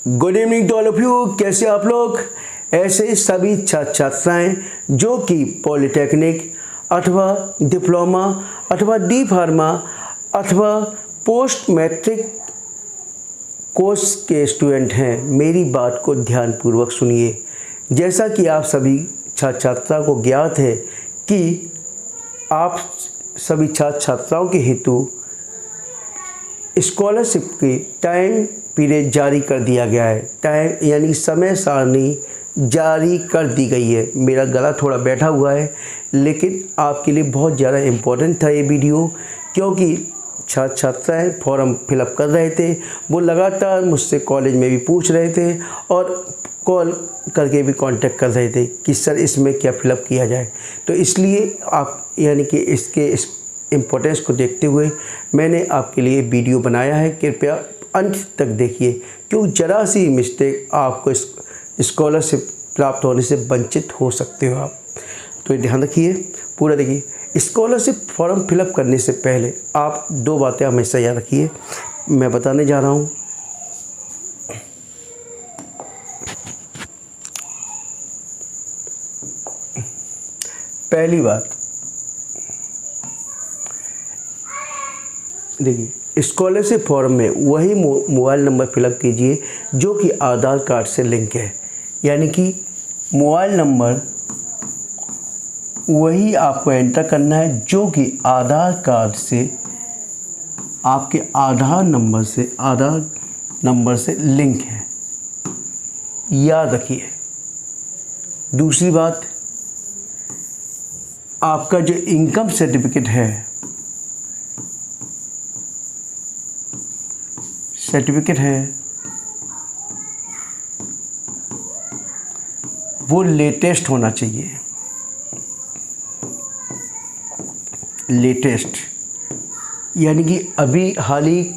Good evening to all of you. कैसे आप लोग? ऐसे सभी छात्र छात्राएँ जो कि पॉलिटेक्निक अथवा डिप्लोमा अथवा डी फार्मा अथवा पोस्ट मैट्रिक कोर्स के स्टूडेंट हैं, मेरी बात को ध्यानपूर्वक सुनिए। जैसा कि आप सभी छात्र छात्राओं को ज्ञात है कि आप सभी छात्र छात्राओं के हेतु स्कॉलरशिप की टाइम पीरियड जारी कर दिया गया है। टाइम यानी समय सारणी जारी कर दी गई है। मेरा गला थोड़ा बैठा हुआ है, लेकिन आपके लिए बहुत ज़्यादा इम्पोर्टेंट था ये वीडियो, क्योंकि छात्र छात्राएँ फॉर्म फिलअप कर रहे थे। वो लगातार मुझसे कॉलेज में भी पूछ रहे थे और कॉल करके भी कांटेक्ट कर रहे थे कि सर इसमें क्या फ़िलअप किया जाए। तो इसलिए आप यानी कि इसके इम्पोर्टेंस को देखते हुए मैंने आपके लिए वीडियो बनाया है। कृपया अंत तक देखिए, क्योंकि ज़रा सी मिस्टेक आपको स्कॉलरशिप प्राप्त होने से वंचित हो सकते हो आप। तो ध्यान रखिए, पूरा देखिए। स्कॉलरशिप फॉर्म फिलअप करने से पहले आप दो बातें हमेशा याद रखिए, मैं बताने जा रहा हूँ। पहली बात देखिए, स्कॉलरशिप फॉर्म में वही मोबाइल नंबर फिलअप कीजिए जो कि आधार कार्ड से लिंक है। यानी कि मोबाइल नंबर वही आपको एंटर करना है जो कि आधार कार्ड से, आपके आधार नंबर से लिंक है। याद रखिए। दूसरी बात, आपका जो इनकम सर्टिफिकेट है, वो लेटेस्ट होना चाहिए। लेटेस्ट यानी कि अभी हाल ही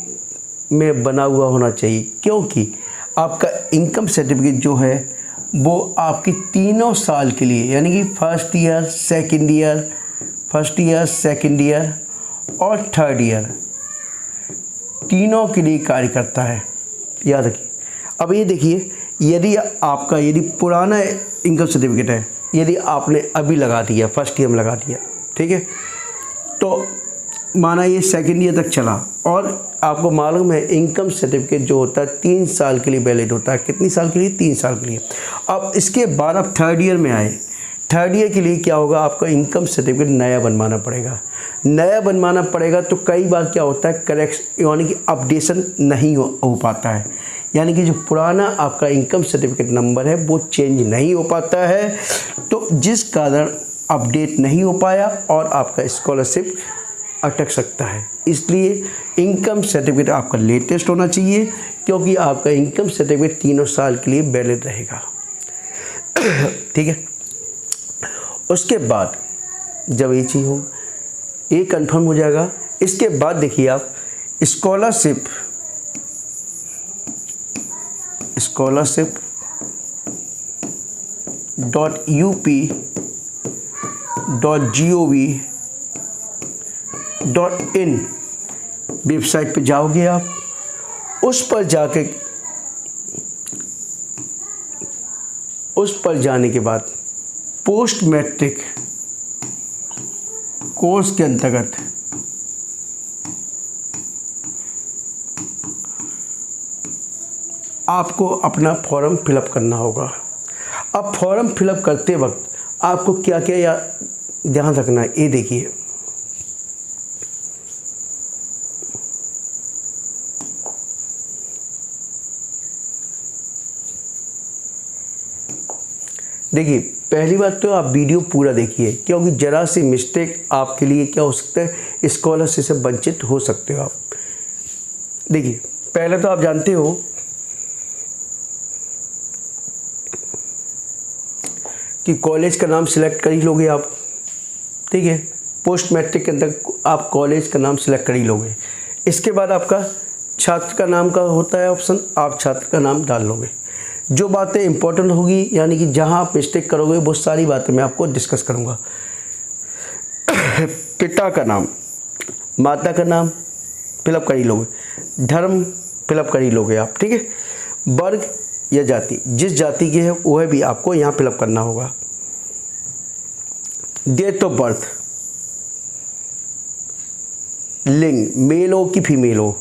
में बना हुआ होना चाहिए, क्योंकि आपका इनकम सर्टिफिकेट जो है वो आपकी तीनों साल के लिए, यानी कि फर्स्ट ईयर, सेकेंड ईयर और थर्ड ईयर, तीनों के लिए कार्य करता है। याद रखिए। अब ये देखिए, यदि पुराना इनकम सर्टिफिकेट है, यदि आपने अभी लगा दिया, फर्स्ट ईयर में लगा दिया, ठीक है, तो माना ये सेकेंड ईयर तक चला और आपको मालूम है इनकम सर्टिफिकेट जो होता है 3 साल के लिए वैलिड होता है। कितनी साल के लिए? 3 साल के लिए। अब इसके बाद आप थर्ड ईयर में आए। थर्ड ईयर के लिए क्या होगा, आपका इनकम सर्टिफिकेट नया बनवाना पड़ेगा। तो कई बार क्या होता है, करेक्शन यानी कि अपडेशन नहीं हो पाता है। यानी कि जो पुराना आपका इनकम सर्टिफिकेट नंबर है वो चेंज नहीं हो पाता है, तो जिस कारण अपडेट नहीं हो पाया और आपका स्कॉलरशिप अटक सकता है। इसलिए इनकम सर्टिफिकेट आपका लेटेस्ट होना चाहिए, क्योंकि आपका इनकम सर्टिफिकेट तीनों साल के लिए वैलिड रहेगा। ठीक है। उसके बाद जब ये चीज़ हो, ये कंफर्म हो जाएगा, इसके बाद देखिए आप scholarship.up.gov.in वेबसाइट पे जाओगे आप। उस पर जाने के बाद पोस्ट मैट्रिक कोर्स के अंतर्गत आपको अपना फॉर्म फिलअप करना होगा। अब फॉर्म फिलअप करते वक्त आपको क्या क्या ध्यान रखना है, ये देखिए। देखिए, पहली बात तो आप वीडियो पूरा देखिए, क्योंकि ज़रा सी मिस्टेक आपके लिए क्या हो सकता है, स्कॉलरशिप से वंचित हो सकते हो आप। देखिए, पहले तो आप जानते हो कि कॉलेज का नाम सिलेक्ट कर ही लोगे आप, ठीक है। पोस्ट मैट्रिक के अंदर आप कॉलेज का नाम सिलेक्ट कर ही लोगे। इसके बाद आपका छात्र का नाम का होता है ऑप्शन, आप छात्र का नाम डाल लोगे। जो बातें इंपॉर्टेंट होगी, यानी कि जहां आप मिस्टेक करोगे, वो सारी बातें मैं आपको डिस्कस करूंगा। पिता का नाम, माता का नाम फिलअप कर ही लोगे, धर्म फिलअप कर ही लोगे आप, ठीक है। वर्ग या जाति, जिस जाति की है वह भी आपको यहाँ फिलअप करना होगा। डेट ऑफ बर्थ, लिंग, मेल हो कि फीमेल हो।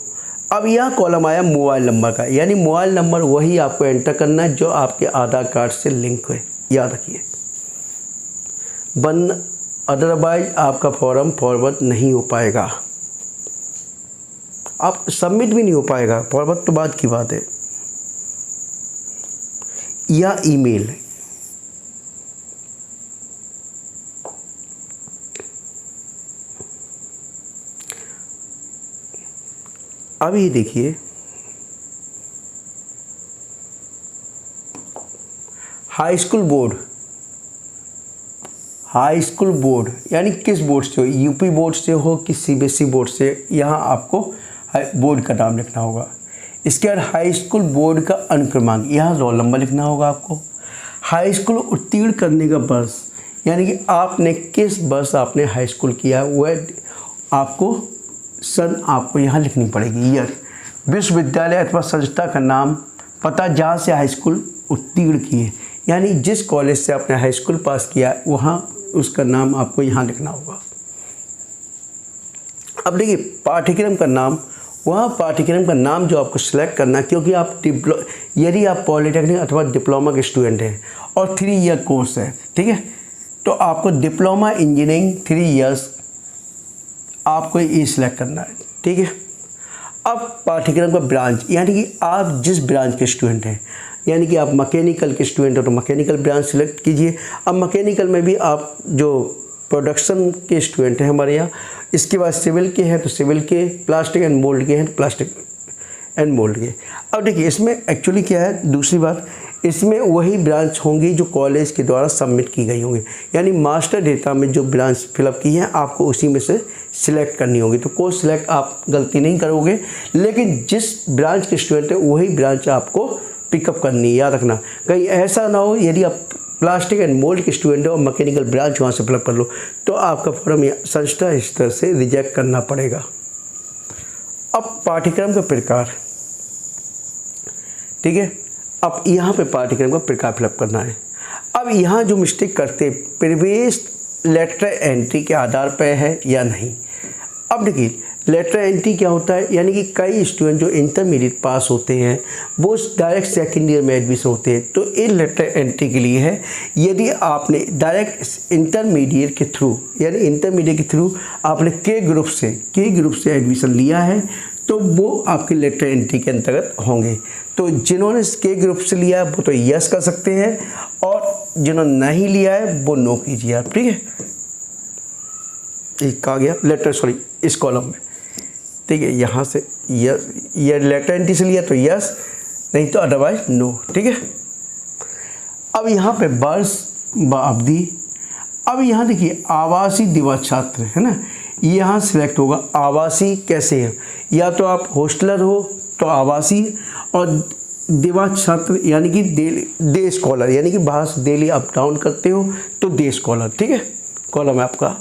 अब यह कॉलम आया मोबाइल नंबर का, यानी मोबाइल नंबर वही आपको एंटर करना है जो आपके आधार कार्ड से लिंक है, याद रखिए। वन अदरवाइज आपका फॉर्म फॉरवर्ड नहीं हो पाएगा, आप सबमिट भी नहीं हो पाएगा, फॉरवर्ड तो बाद की बात है। या ईमेल, अब ये देखिए high school board, high school board यानी किस बोर्ड से हो, यूपी बोर्ड से हो कि सीबीएसई बोर्ड से, यहाँ आपको बोर्ड का नाम लिखना होगा। इसके बाद हाई स्कूल बोर्ड का अनुक्रमांक, यहाँ रोल नंबर लिखना होगा आपको। हाई स्कूल उत्तीर्ण करने का वर्ष, यानी कि आपने किस वर्ष आपने हाई स्कूल किया, वह आपको सन आपको यहाँ लिखनी पड़ेगी, ईयर। विश्वविद्यालय अथवा संस्था का नाम, पता जहाँ से हाई स्कूल उत्तीर्ण किए, यानी जिस कॉलेज से आपने हाई स्कूल पास किया वहाँ उसका नाम आपको यहाँ लिखना होगा। अब देखिए पाठ्यक्रम का नाम, वहाँ पाठ्यक्रम का नाम जो आपको सिलेक्ट करना है, क्योंकि आप यदि आप पॉलिटेक्निक अथवा डिप्लोमा के स्टूडेंट हैं और 3 ईयर कोर्स है, ठीक है, तो आपको डिप्लोमा इंजीनियरिंग 3 ईयर्स आपको ये सिलेक्ट करना है, ठीक है। अब पाठ्यक्रम का ब्रांच, यानी कि आप जिस ब्रांच के स्टूडेंट हैं, यानी कि आप मैकेनिकल के स्टूडेंट हो तो मैकेनिकल ब्रांच सिलेक्ट कीजिए। अब मैकेनिकल में भी आप जो प्रोडक्शन के स्टूडेंट हैं हमारे यहाँ, इसके बाद सिविल के हैं तो सिविल के, प्लास्टिक एंड मोल्ड के हैं तो प्लास्टिक एंड मोल्ड के। अब देखिए इसमें एक्चुअली क्या है, दूसरी बात, इसमें वही ब्रांच होंगी जो कॉलेज के द्वारा सबमिट की गई होंगी, यानी मास्टर डेटा में जो ब्रांच फिलअप की है आपको उसी में से सिलेक्ट करनी होगी। तो कोई सिलेक्ट आप गलती नहीं करोगे, लेकिन जिस ब्रांच के स्टूडेंट है वही ब्रांच आपको पिकअप करनी है, याद रखना। कहीं ऐसा ना हो यदि आप प्लास्टिक एंड मोल्ड के स्टूडेंट हो और मैकेनिकल ब्रांच वहाँ से फिलअप कर लो तो आपका फॉर्म संस्था इस तरह से रिजेक्ट करना पड़ेगा। अब पाठ्यक्रम का प्रकार, ठीक है, अब यहाँ पे पाठ्यक्रम का प्रकार फिलअप करना है। अब यहाँ जो मिस्टेक करते हैं, प्रवेश लेटर एंट्री के आधार पर है या नहीं। अब देखिए लेटर एंट्री क्या होता है, यानी कि कई स्टूडेंट जो इंटरमीडिएट पास होते हैं वो डायरेक्ट सेकेंड ईयर में एडमिशन होते हैं, तो ये लेटर एंट्री के लिए है। यदि आपने डायरेक्ट इंटरमीडिएट के थ्रू, यानी इंटरमीडिएट के थ्रू आपने के ग्रुप से एडमिशन लिया है तो वो आपके लेटर एंट्री के अंतर्गत होंगे। तो जिन्होंने के ग्रुप से लिया है वो तो यस कर सकते हैं, और जिन्होंने नहीं लिया है वो नो कीजिए आप, ठीक है। एक आ गया लेटर, सॉरी इस कॉलम में, ठीक है, यहाँ से यस, ये लेटर एंट्री से लिया तो यस, नहीं तो अदरवाइज नो, ठीक है। अब यहाँ पे वर्ष अवधि, अब यहाँ देखिए आवासीय दिवस छात्र है ना, यहाँ सिलेक्ट होगा। आवासीय कैसे है, या तो आप हॉस्टलर हो तो आवासीय, और दिवस छात्र यानी कि डे स्कॉलर, यानी कि बाहर से डेली अप डाउन करते हो तो डे स्कॉलर, ठीक है, कॉलम है आपका।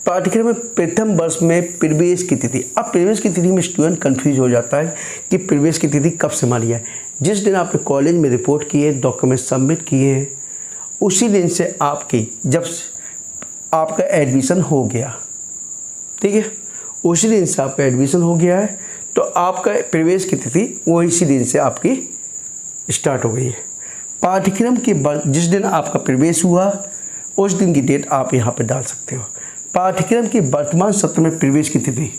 पाठ्यक्रम में प्रथम वर्ष में प्रवेश की तिथि, अब प्रवेश की तिथि में स्टूडेंट कंफ्यूज हो जाता है कि प्रवेश की तिथि कब से मानी है। जिस दिन आपने कॉलेज में रिपोर्ट किए, डॉक्यूमेंट सबमिट किए हैं, उसी दिन से आपकी जब आपका एडमिशन हो गया, ठीक है, उसी दिन से आपका एडमिशन हो गया है तो आपका प्रवेश की तिथि वो इसी दिन से आपकी स्टार्ट हो गई है। पाठ्यक्रम के बाद जिस दिन आपका प्रवेश हुआ उस दिन की डेट आप यहाँ पे डाल सकते हो। पाठ्यक्रम के वर्तमान सत्र में प्रवेश की तिथि,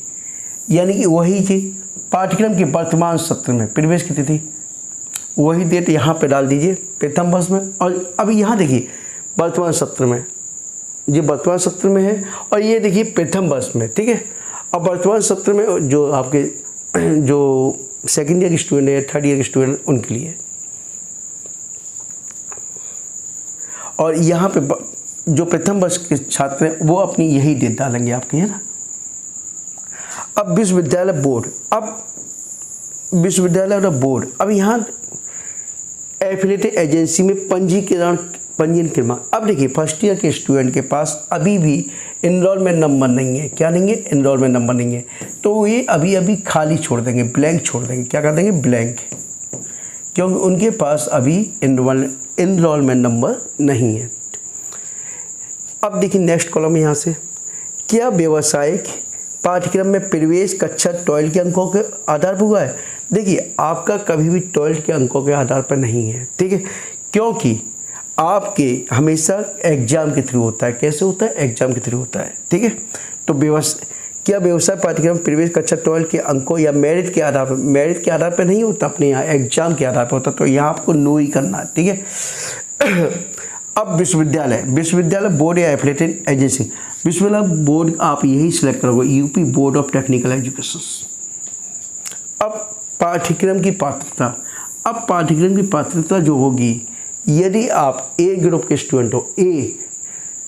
यानी कि वही चीज़, पाठ्यक्रम के वर्तमान सत्र में प्रवेश की तिथि वही डेट यहाँ पे डाल दीजिए प्रथम वर्ष में। और अभी यहाँ देखिए वर्तमान सत्र में, ये वर्तमान सत्र में है और ये देखिए प्रथम वर्ष में, ठीक है। अब वर्तमान सत्र में जो आपके जो सेकेंड ईयर के स्टूडेंट है, थर्ड ईयर के स्टूडेंट, उनके लिए, और यहाँ पे जो प्रथम वर्ष के छात्र हैं वो अपनी यही डेट डालेंगे आपके, है ना। अब विश्वविद्यालय बोर्ड, अब विश्वविद्यालय और बोर्ड, अब यहाँ एफिलिएटेड एजेंसी में पंजीकरण, पंजीयन क्रमांक। अब देखिए फर्स्ट ईयर के स्टूडेंट के पास अभी भी एनरोलमेंट नंबर नहीं है, क्या नहीं है, एनरोलमेंट नंबर नहीं है, तो ये अभी खाली छोड़ देंगे, ब्लैंक छोड़ देंगे। क्या कर देंगे, ब्लैंक, क्योंकि उनके पास अभी इनरोलमेंट नंबर नहीं है। अब देखिए नेक्स्ट कॉलम यहाँ से, क्या व्यवसायिक पाठ्यक्रम में प्रवेश कक्षा 12 के अंकों के आधार पर हुआ है? देखिए आपका कभी भी 12 के अंकों के आधार पर नहीं है, ठीक है, क्योंकि आपके हमेशा एग्जाम के थ्रू होता है। कैसे होता है? एग्जाम के थ्रू होता है, ठीक है। तो क्या व्यवसाय पाठ्यक्रम प्रवेश कक्षा 12 के अंकों या मेरिट के आधार पर नहीं होता, अपने यहाँ एग्जाम के आधार पर होता, तो यहाँ आपको नो ही करना है, ठीक है। अब विश्वविद्यालय बोर्ड या एफिलिएटेड एजेंसी, विश्वविद्यालय बोर्ड आप यही सिलेक्ट करोगे, UP board of technical education. अब पाठ्यक्रम की पात्रता जो होगी, यदि आप ए ग्रुप के स्टूडेंट हो, ए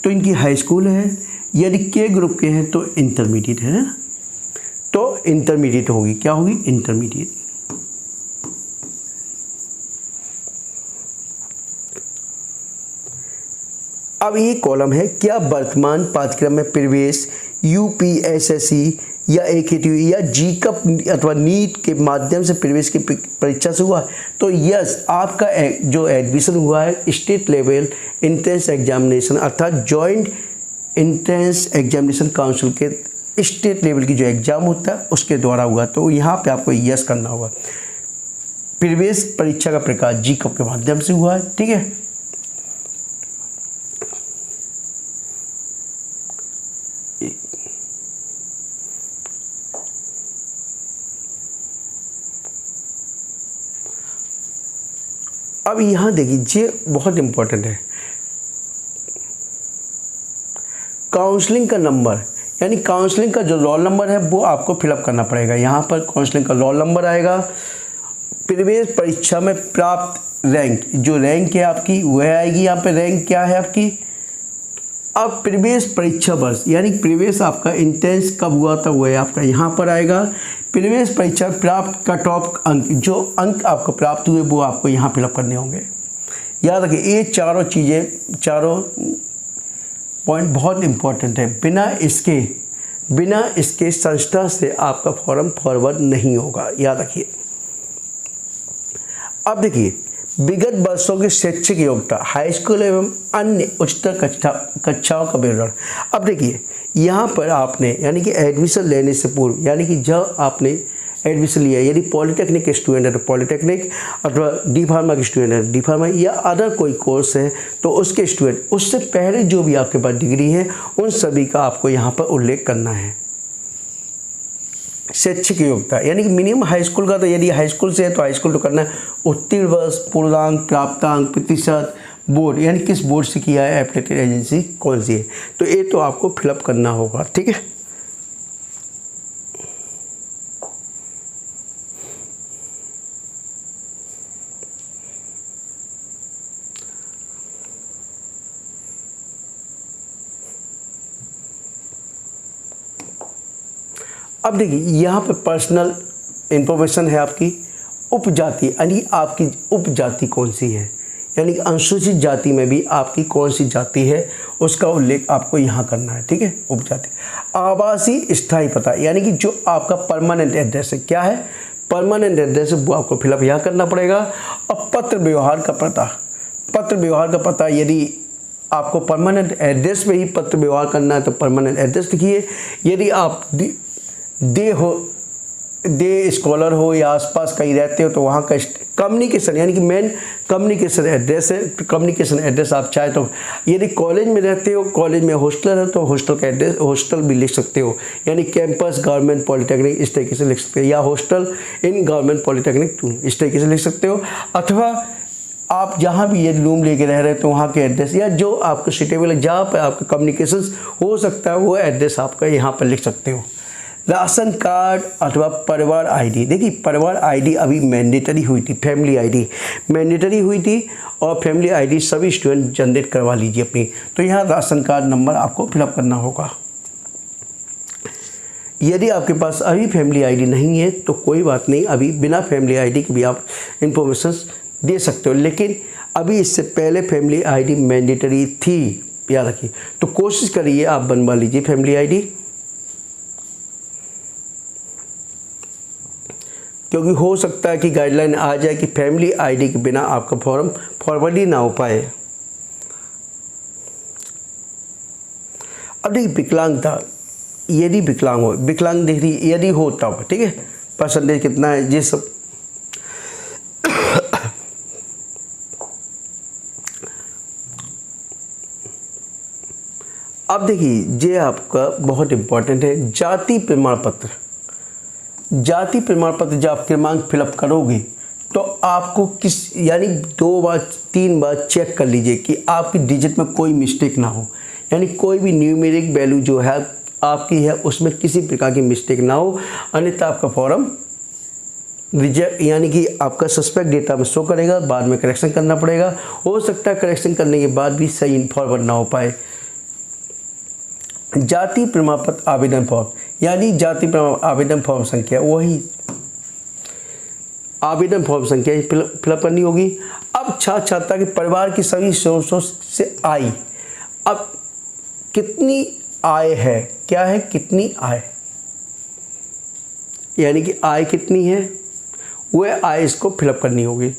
तो इनकी हाई स्कूल है, यदि के ग्रुप के हैं तो इंटरमीडिएट है ना, तो इंटरमीडिएट होगी, क्या होगी? इंटरमीडिएट। अब ये कॉलम है, क्या वर्तमान पाठ्यक्रम में प्रवेश यूपीएसएससी या एकेटीयू या जीकप अथवा नीट के माध्यम से प्रवेश की परीक्षा से हुआ है? तो यस, आपका जो एडमिशन हुआ है स्टेट लेवल एंट्रेंस एग्जामिनेशन अर्थात जॉइंट एंट्रेंस एग्जामिनेशन काउंसिल के स्टेट लेवल की जो एग्ज़ाम होता है उसके द्वारा हुआ, तो यहाँ पे आपको यस करना होगा। प्रवेश परीक्षा का प्रकार जीकप के माध्यम से हुआ है, ठीक है। अब यहाँ देखिए, ये बहुत इंपॉर्टेंट है, काउंसलिंग का नंबर, यानी काउंसलिंग का जो रोल नंबर है वो आपको फिलअप करना पड़ेगा। यहाँ पर काउंसलिंग का रोल नंबर आएगा, प्रवेश परीक्षा में प्राप्त रैंक, जो रैंक है आपकी वह आएगी। यहाँ पे रैंक क्या है आपकी? अब प्रवेश परीक्षा वर्ष, यानी प्रवेश आपका इंटेंस कब हुआ था वह आपका यहाँ पर आएगा। प्रवेश परीक्षा प्राप्त कट ऑफ अंक, जो अंक आपको प्राप्त हुए वो आपको यहाँ फिलअप करने होंगे। याद रखिए ये चारों चीज़ें, चारों पॉइंट बहुत इंपॉर्टेंट है। बिना इसके संस्था से आपका फॉर्म फॉरवर्ड नहीं होगा, याद रखिए। अब देखिए, विगत वर्षों की शैक्षिक योग्यता, हाई स्कूल एवं अन्य उच्चतर कक्षाओं का विवरण। अब देखिए यहाँ पर आपने, यानी कि एडमिशन लेने से पूर्व, यानी कि जब आपने एडमिशन लिया, यदि पॉलिटेक्निक के स्टूडेंट है तो पॉलिटेक्निक, अथवा डी फार्मा के स्टूडेंट है डी फार्मा, या अदर कोई कोर्स है तो उसके स्टूडेंट, उससे पहले जो भी आपके पास डिग्री है उन सभी का आपको यहाँ पर उल्लेख करना है। शैक्षिक योग्यता, यानी कि मिनिमम हाई स्कूल का, तो यदि हाई स्कूल से है तो हाई स्कूल तो करना है। उत्तीर्ण वर्ष, पूर्णांक, प्राप्तांक, प्रतिशत, बोर्ड, यानी किस बोर्ड से किया है, एफिलिएटेड एजेंसी कौन सी है, तो ये तो आपको फिलअप करना होगा, ठीक है। अब देखिए यहाँ पर पर्सनल इंफॉर्मेशन है आपकी, उपजाति, यानी आपकी उपजाति कौन सी है, यानी कि अनुसूचित जाति में भी आपकी कौन सी जाति है उसका उल्लेख आपको यहाँ करना है, ठीक है। उपजाति, आवासीय स्थायी पता, यानी कि जो आपका परमानेंट एड्रेस है, क्या है, परमानेंट एड्रेस है, वो आपको फिलअप यहाँ करना पड़ेगा। और पत्र व्यवहार का पता, यदि आपको परमानेंट एड्रेस में ही पत्र व्यवहार करना है तो परमानेंट एड्रेस लिखिए। यदि आप डे स्कॉलर हो या आसपास कहीं रहते हो तो वहाँ का कम्युनिकेशन, यानी कि मेन कम्युनिकेशन एड्रेस है, कम्युनिकेशन एड्रेस आप चाहे तो, यदि कॉलेज में रहते हो, कॉलेज में हॉस्टल है तो हॉस्टल का एड्रेस, हॉस्टल भी लिख सकते हो, यानी कैंपस गवर्नमेंट पॉलिटेक्निक इस तरीके से लिख सकते हो, या हॉस्टल इन गवर्नमेंट पॉलिटेक्निक इस तरीके से लिख सकते हो। अथवा आप जहाँ भी यदि रूम लेके रह रहे हो तो वहाँ के एड्रेस, या जो आपको सूटेबल है, जहाँ पर आपका कम्युनिकेशन हो सकता है वो एड्रेस आपका यहाँ पर लिख सकते हो। राशन कार्ड अथवा परिवार आईडी, देखिए परिवार आईडी अभी मैंडेटरी हुई थी, फैमिली आईडी मैंडेटरी हुई थी, और फैमिली आईडी सभी स्टूडेंट जनरेट करवा लीजिए अपनी। तो यहाँ राशन कार्ड नंबर आपको फिलअप करना होगा। यदि आपके पास अभी फैमिली आईडी नहीं है तो कोई बात नहीं, अभी बिना फैमिली आईडी के भी आप इंफॉर्मेशन दे सकते हो, लेकिन अभी इससे पहले फैमिली आईडी मैंडेटरी थी, याद रखिए। तो कोशिश करिए आप बनवा लीजिए फैमिली आईडी, क्योंकि हो सकता है कि गाइडलाइन आ जाए कि फैमिली आईडी के बिना आपका फॉर्म फॉरवर्ड ही ना हो पाए। अब देखिए विकलांगता, यदि विकलांग हो, विकलांग देख रही यदि हो तब, ठीक है, परसेंटेज कितना है ये सब। अब देखिए ये आपका बहुत इम्पोर्टेंट है, जाति प्रमाण पत्र। जाति प्रमाण पत्र जब आप क्रमांक फिलअप करोगे तो आपको यानी 2 बार 3 बार चेक कर लीजिए कि आपकी डिजिट में कोई मिस्टेक ना हो, यानी कोई भी न्यूमेरिक वैल्यू जो है आपकी है उसमें किसी प्रकार की मिस्टेक ना हो, अन्यथा आपका फॉर्म रिजेक्ट यानी कि आपका सस्पेक्ट डेटा में शो करेगा, बाद में करेक्शन करना पड़ेगा। हो सकता है करेक्शन करने के बाद भी सही फॉरवर्ड ना हो पाए। जाति प्रमाण पत्र आवेदन फॉर्म, यानी जाति प्रमाण आवेदन फॉर्म संख्या, वही आवेदन फॉर्म संख्या फिलअप करनी होगी। अब छात्र छात्रा के परिवार की सभी सोर्सों से आय, अब कितनी आय है, क्या है, कितनी आय, यानी कि आय कितनी है वह आय इसको फिलअप करनी होगी।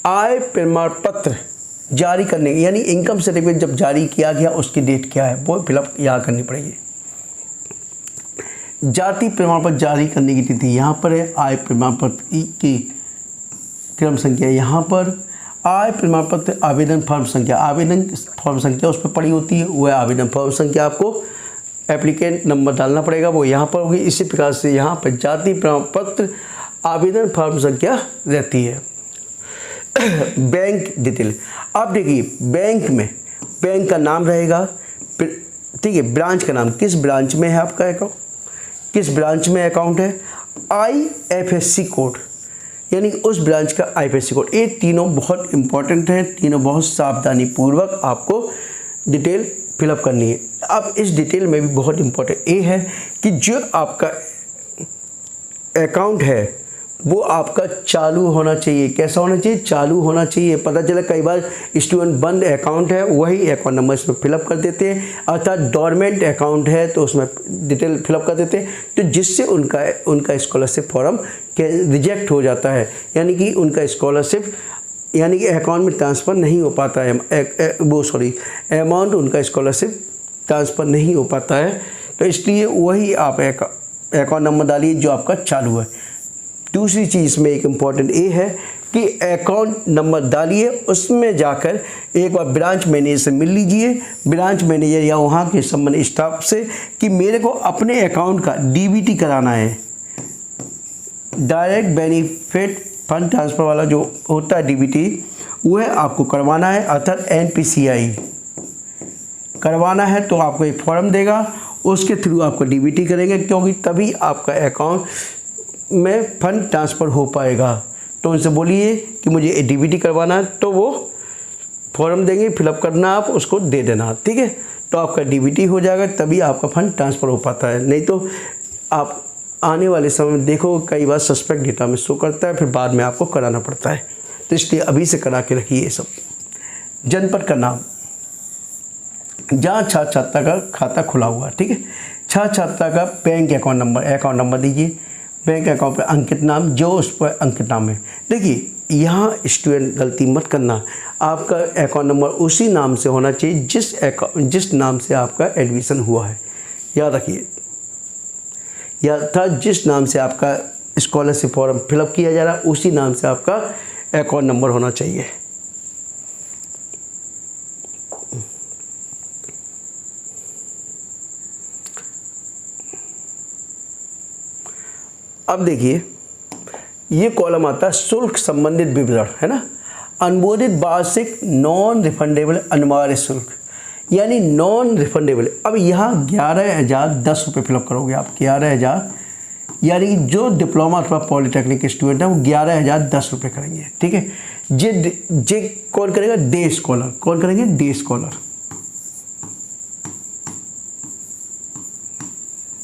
आय प्रमाण पत्र जारी करने यानी इनकम सर्टिफिकेट जब जारी किया गया उसकी डेट क्या है वो फिलअप यहाँ करनी पड़ेगी। जाति प्रमाण पत्र जारी करने की तिथि यहाँ पर है, आय प्रमाण पत्र की क्रम संख्या यहाँ पर, आय प्रमाण पत्र आवेदन फॉर्म संख्या, आवेदन फॉर्म संख्या उस पर पड़ी होती है, वह आवेदन फॉर्म संख्या आपको एप्लीकेंट नंबर डालना पड़ेगा, वो यहाँ पर होगी। इसी प्रकार से यहाँ पर जाति प्रमाण पत्र आवेदन फॉर्म संख्या रहती है। बैंक डिटेल, अब देखिए बैंक में बैंक का नाम रहेगा, ठीक है, ब्रांच का नाम, किस ब्रांच में है आपका अकाउंट, किस ब्रांच में अकाउंट है, IFSC कोड यानी उस ब्रांच का IFSC कोड। ये तीनों बहुत इंपॉर्टेंट हैं, तीनों बहुत सावधानी पूर्वक आपको डिटेल फिलअप करनी है। अब इस डिटेल में भी बहुत इंपॉर्टेंट ये है कि जो आपका अकाउंट है वो आपका चालू होना चाहिए। कैसा होना चाहिए, चालू होना चाहिए। पता चला कई बार स्टूडेंट बंद अकाउंट है वही अकाउंट नंबर इसमें फिलअप कर देते हैं, अर्थात डोरमेंट अकाउंट है तो उसमें डिटेल फिलअप कर देते हैं, तो जिससे उनका स्कॉलरशिप फॉर्म रिजेक्ट हो जाता है, यानी कि उनका स्कॉलरशिप यानी कि अकाउंट में ट्रांसफ़र नहीं हो पाता है, अमाउंट उनका स्कॉलरशिप ट्रांसफ़र नहीं हो पाता है। तो इसलिए वही आप अकाउंट नंबर डालिए जो आपका चालू है। दूसरी चीज़ में एक इम्पॉर्टेंट ये है कि अकाउंट नंबर डालिए, उसमें जाकर एक बार ब्रांच मैनेजर से मिल लीजिए, ब्रांच मैनेजर या वहाँ के संबंधित स्टाफ से कि मेरे को अपने अकाउंट का DBT कराना है, डायरेक्ट बेनिफिट फंड ट्रांसफ़र वाला जो होता है DBT वह आपको करवाना है, अर्थात NPCI करवाना है। तो आपको एक फॉर्म देगा, उसके थ्रू आपको DBT करेंगे, क्योंकि तभी आपका अकाउंट में फंड ट्रांसफ़र हो पाएगा। तो उनसे बोलिए कि मुझे DBT करवाना है, तो वो फॉर्म देंगे, फिलअप करना, आप उसको दे देना, ठीक है। तो आपका DBT हो जाएगा, तभी आपका फंड ट्रांसफ़र हो पाता है। नहीं तो आप आने वाले समय में देखो कई बार सस्पेक्ट डेटा में शो करता है, फिर बाद में आपको कराना पड़ता है। तो इसलिए अभी से करा के रखिए ये सब। जनपद का नाम, जहाँ छात्र छात्रा का खाता खुला हुआ है, ठीक है, छात्र छात्रा का बैंक अकाउंट नंबर दीजिए, बैंक अकाउंट पर अंकित नाम जो उस पर अंकित नाम है। देखिए यहाँ स्टूडेंट गलती मत करना, आपका अकाउंट नंबर उसी नाम से होना चाहिए जिस नाम से आपका एडमिशन हुआ है, याद रखिए, या था जिस नाम से आपका स्कॉलरशिप फॉर्म फिलअप किया जा रहा है उसी नाम से आपका अकाउंट नंबर होना चाहिए। अब देखिए ये कॉलम आता है शुल्क संबंधित विवरण, है ना, अनुमोदित वार्षिक नॉन रिफंडेबल अनिवार्य शुल्क, यानी नॉन रिफंडेबल। अब यहाँ 11,010 रुपये फिलअप करोगे आप, 11,000, यानी जो डिप्लोमा अथवा पॉलिटेक्निक के स्टूडेंट है वो 11,010 रुपये करेंगे, ठीक है। जे कौन करेगा, डे स्कॉलर, कौन करेंगे, डे स्कॉलर,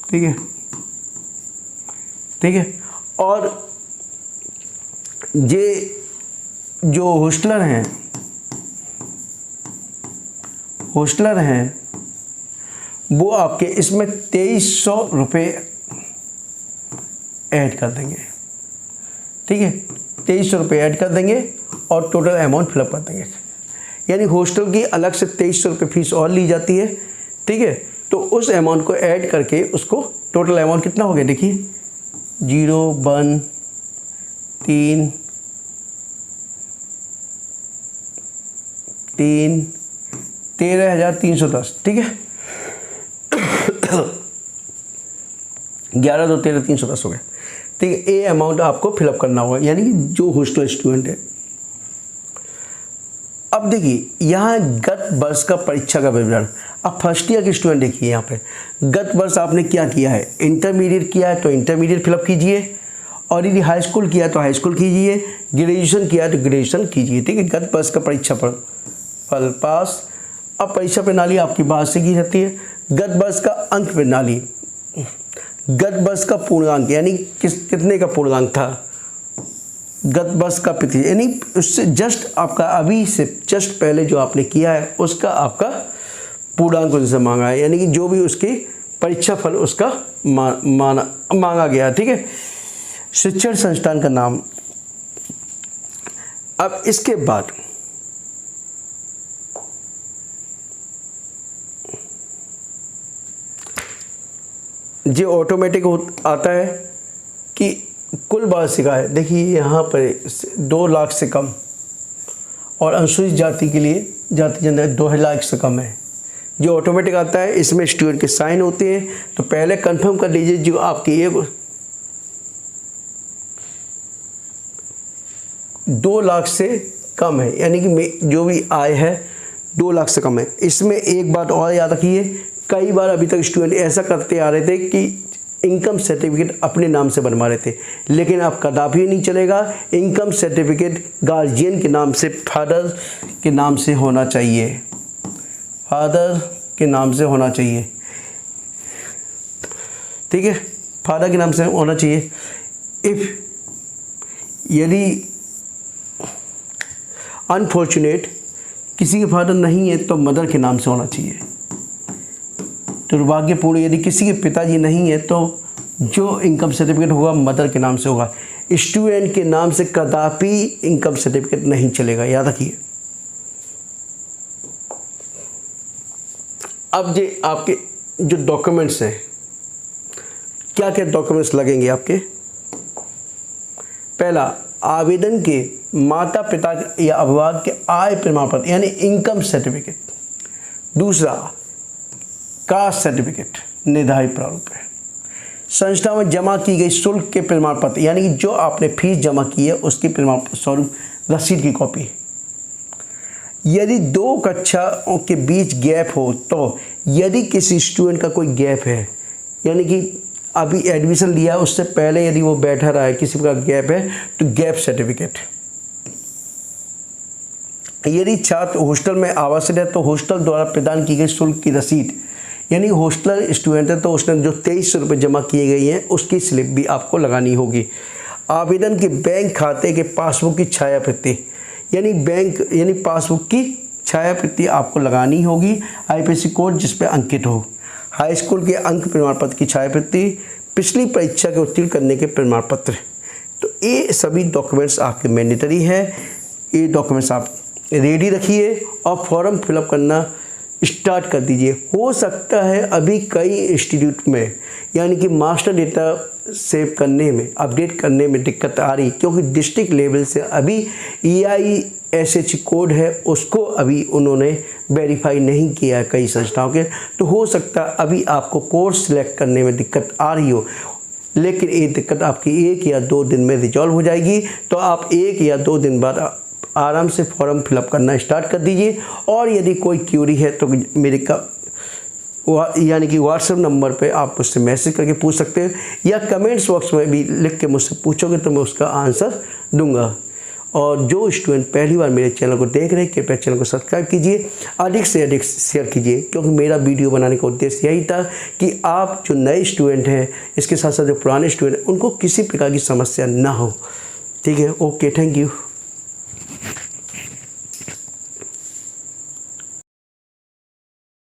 ठीक है, ठीक है। और ये जो होस्टलर हैं वो आपके इसमें 2300 रुपये ऐड कर देंगे, ठीक है, 2300 रुपये ऐड कर देंगे और टोटल अमाउंट फिलअप कर देंगे। यानी हॉस्टल की अलग से 2300 रुपये फीस और ली जाती है, ठीक है। तो उस अमाउंट को ऐड करके उसको टोटल अमाउंट कितना हो गया, देखिए 0 1 3 3 13,310, ठीक है। 11 2 13 310 हो गया, ठीक है। ये अमाउंट आपको फिलअप करना होगा, यानी कि जो हॉस्टल स्टूडेंट है। अब देखिए यहाँ गत वर्ष का परीक्षा का विवरण। अब फर्स्ट ईयर के स्टूडेंट देखिए यहाँ पे गत वर्ष आपने क्या किया है, इंटरमीडिएट किया है तो इंटरमीडिएट फिलअप कीजिए, और यदि हाई स्कूल किया तो हाई स्कूल कीजिए, ग्रेजुएशन किया तो ग्रेजुएशन कीजिए, ठीक है। गत वर्ष का परीक्षा फल पास। अब परीक्षा प्रणाली आपकी बात से की जाती है। गत वर्ष का अंक प्रणाली, गत वर्ष का पूर्णांक यानी कितने का पूर्णांक था, गत वर्ष का प्रतिशत यानी उससे जस्ट आपका अभी से जस्ट पहले जो आपने किया है उसका आपका पूर्णांक उनसे मांगा है, यानी कि जो भी उसकी परीक्षा फल उसका मांगा गया, ठीक है। शिक्षण संस्थान का नाम। अब इसके बाद जो ऑटोमेटिक आता है कि कुल वार्षिक आय, देखिए यहाँ पर 2 लाख से कम और अनुसूचित जाति के लिए जाति जनता 2 लाख से कम है, जो ऑटोमेटिक आता है। इसमें स्टूडेंट के साइन होते हैं, तो पहले कंफर्म कर लीजिए जो आपकी ये 2 लाख से कम है, यानी कि जो भी आय है 2 लाख से कम है। इसमें एक बात और याद रखिए, कई बार अभी तक स्टूडेंट ऐसा करते आ रहे थे कि इनकम सर्टिफिकेट अपने नाम से बनवा रहे थे, लेकिन अब कदापि नहीं चलेगा। इनकम सर्टिफिकेट गार्जियन के नाम से, फादर के नाम से होना चाहिए, फादर के नाम से होना चाहिए, ठीक है। फादर के नाम से होना चाहिए। यदि अनफॉर्चुनेट किसी के फादर नहीं है तो मदर के नाम से होना चाहिए। दुर्भाग्यपूर्ण यदि किसी के पिताजी नहीं है तो जो इनकम सर्टिफिकेट होगा मदर के नाम से होगा। स्टूडेंट के नाम से कदापि इनकम सर्टिफिकेट नहीं चलेगा, याद रखिए। अब ये आपके जो डॉक्यूमेंट्स हैं, क्या क्या डॉक्यूमेंट्स लगेंगे आपके। पहला, आवेदन के माता पिता या अभिभावक के आय प्रमाण पत्र यानी इनकम सर्टिफिकेट। दूसरा, कास्ट सर्टिफिकेट निर्धारित प्रारूप है। संस्था में जमा की गई शुल्क के प्रमाण पत्र यानी कि जो आपने फीस जमा की है उसकी प्रमाण स्वरूप रसीद की कॉपी। यदि 2 कक्षाओं के बीच गैप हो तो, यदि किसी स्टूडेंट का कोई गैप है यानी कि अभी एडमिशन लिया उससे पहले यदि वो बैठा रहा है, किसी का गैप है तो गैप सर्टिफिकेट। यदि छात्र हॉस्टल में आवासित है तो हॉस्टल द्वारा प्रदान की गई शुल्क की रसीद, यानी हॉस्टल स्टूडेंट है तो उसने जो 2300 रुपये जमा किए गए हैं उसकी स्लिप भी आपको लगानी होगी। आवेदन के बैंक खाते के पासबुक की छाया प्रति यानी पासबुक की छाया प्रति आपको लगानी होगी। आईपीसी कोड जिस पर अंकित हो। हाई स्कूल के अंक प्रमाण पत्र की छाया प्रति, पिछली परीक्षा के उत्तीर्ण करने के प्रमाण पत्र। तो ये सभी डॉक्यूमेंट्स आपके मैंडेटरी है। ये डॉक्यूमेंट्स आप रेडी रखिए और फॉर्म फिलअप करना स्टार्ट कर दीजिए। हो सकता है अभी कई इंस्टीट्यूट में यानी कि मास्टर डेटा सेव करने में, अपडेट करने में दिक्कत आ रही, क्योंकि डिस्ट्रिक्ट लेवल से अभी EISH कोड है उसको अभी उन्होंने वेरीफाई नहीं किया है कई संस्थाओं के। तो हो सकता है अभी आपको कोर्स सिलेक्ट करने में दिक्कत आ रही हो, लेकिन ये दिक्कत आपकी 1 या 2 दिन में रिजॉल्व हो जाएगी। तो आप 1 या 2 दिन बाद आराम से फॉर्म फिलअप करना स्टार्ट कर दीजिए। और यदि कोई क्यूरी है तो मेरे यानी कि व्हाट्सएप नंबर पे आप मुझसे मैसेज करके पूछ सकते हैं, या कमेंट्स बॉक्स में भी लिख के मुझसे पूछोगे तो मैं उसका आंसर दूंगा। और जो स्टूडेंट पहली बार मेरे चैनल को देख रहे हैं कृपया चैनल को सब्सक्राइब कीजिए, अधिक से अधिक शेयर कीजिए, क्योंकि मेरा वीडियो बनाने का उद्देश्य यही था कि आप जो नए स्टूडेंट हैं, इसके साथ साथ जो पुराने स्टूडेंट हैं, उनको किसी प्रकार की समस्या ना हो। ठीक है, ओके, थैंक यू।